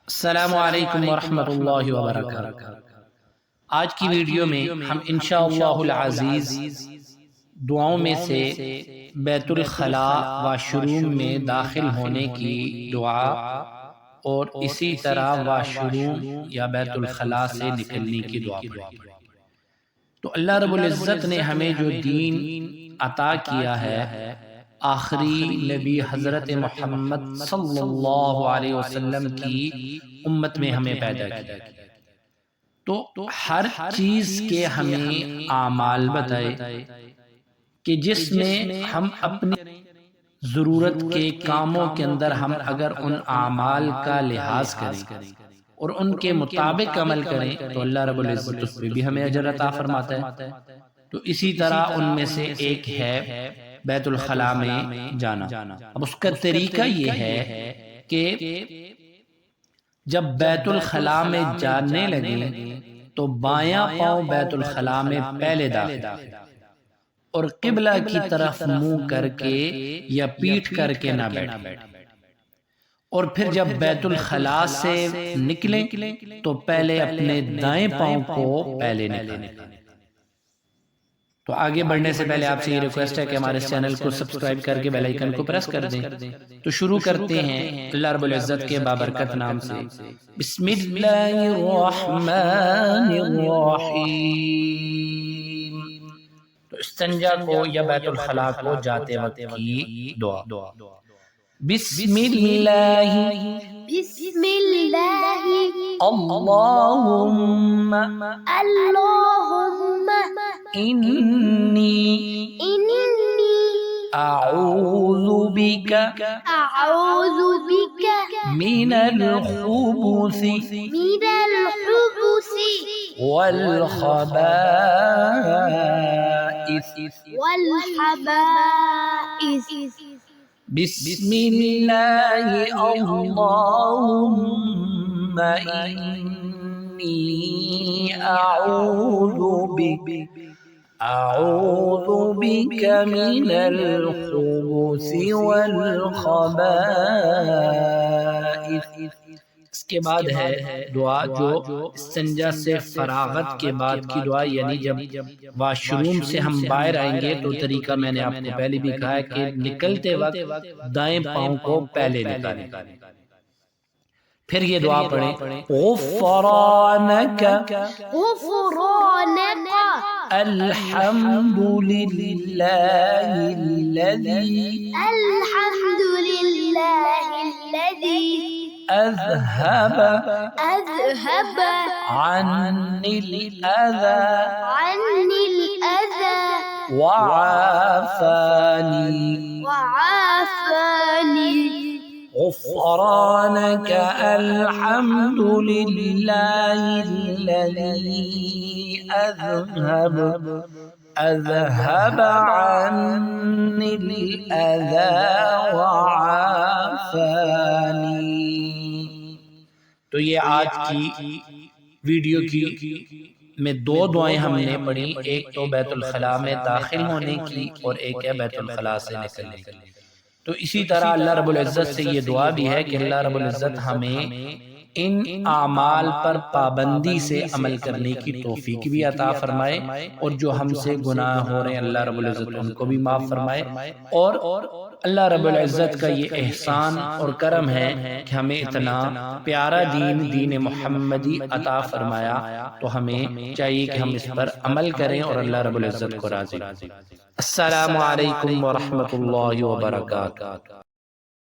अस्सलामु अलैकुम वरहमतुल्लाहि वबरकातुहू। आज की वीडियो में हम इंशाअल्लाहुल अज़ीज़ दुआओं में से बैतुल खला वाशरूम में दाखिल होने की दुआ और इसी तरह वाशरूम या बैतुल खला से निकलने की दुआ पढ़ेंगे। तो अल्लाह रब्बुल इज़्ज़त ने हमें जो दीन अता किया है, आखिरी नबी हज़रत मोहम्मद सल्लल्लाहु अलैहि वसल्लम की उम्मत में हमें पैदा किया, तो हर चीज़ के हमें आमाल बताए कि जिसमें हम अपनी ज़रूरत के कामों के अंदर हम अगर उन आमाल का लिहाज करें और उनके मुताबिक अमल करें तो अल्लाह रब्बुल इज़्ज़त उस पे भी हमें अजर अता फरमाता है। तो इसी तरह उनमें से एक है बैतुल खला में जाना। अब उसका तरीका ये है कि जब बैतुल खला में जाने लगे तो बायां पांव बैतुल खला में पहले दाखिल और किबला की तरफ मुंह करके या पीठ करके ना बैठे, और फिर जब बैतुल खला से निकले तो पहले अपने दाएं पांव को पहले निकालें। तो आगे बढ़ने से पहले आपसे ये रिक्वेस्ट है कि हमारे चैनल को सब्सक्राइब करके बेल आइकन को प्रेस कर दें। तो शुरू करते हैं अल्लाह रब्बुल इज़्ज़त के बाबरकत नाम से। बिस्मिल्लाहिर्रहमानिर्रहीम। तो इस्तिंजा को या बैतुल खला को जाते वक्त की दुआ। बिस्मिल्लाहि बिस्मिल्लाहि अल्लाहुम्मा अल्लाहुम्मा इन्नी इन्नी अऊज़ु बिका अऊज़ु बिका मिनल खुबुसी मिनल खुबुसी वल खबाइस वल खबाइस। बिस्मिल्लाहि अल्लाहुम्मा इन्नी अऊज़ु बिका मिनल खुबुसी वल खबाइस। इसके बाद है दुआ जो इस्तिंजा से फरागत के बाद की दुआ, यानी जब वाशरूम से हम बाहर आएंगे तो तरीका मैंने आपको पहले भी कहा है कि निकलते वक्त दाएं पांव को पहले निकालें। फिर ये दुआ पढ़ें, गुफ़रानक गुफ़रानक अल्हम्दुलिल्लाहिल्लज़ी अल्हम्दुलिल्लाहिल्लज़ी अज़हब अन्निल अज़ा अन्निल अज़ा वआफ़ानी वआफ़ानी। गुफ़रानक अल्हम्दुलिल्लाहिल्लज़ी अज़हब अन्निल अज़ा वआफ़ानी। तो ये आज की वीडियो की में दो दुआएं हमने पढ़ी, एक तो बैतुल खला में दाखिल होने की और एक है बैतुल खला से निकलने की। तो इसी तरह अल्लाह रब्बुल इज़्ज़त से ये दुआ भी है कि अल्लाह रब्बुल इज़्ज़त हमें इन आमाल पर पाबंदी से अमल करने की तौफीक भी अता फरमाए, और जो हमसे गुनाह हो रहे हैं अल्लाह रब्बुल इज़्ज़त उनको भी माफ़ फरमाए। और अल्लाह रब्बुल इज़्ज़त का ये एहसान और करम है कि हमें इतना प्यारा दीन मुहम्मदी अता फरमाया, तो हमें चाहिए कि हम इस पर अमल करें और अल्लाह रब्बुल इज़्ज़त को राज़ी। अस्सलामु अलैकुम व रहमतुल्लाहि व बरकातुहू।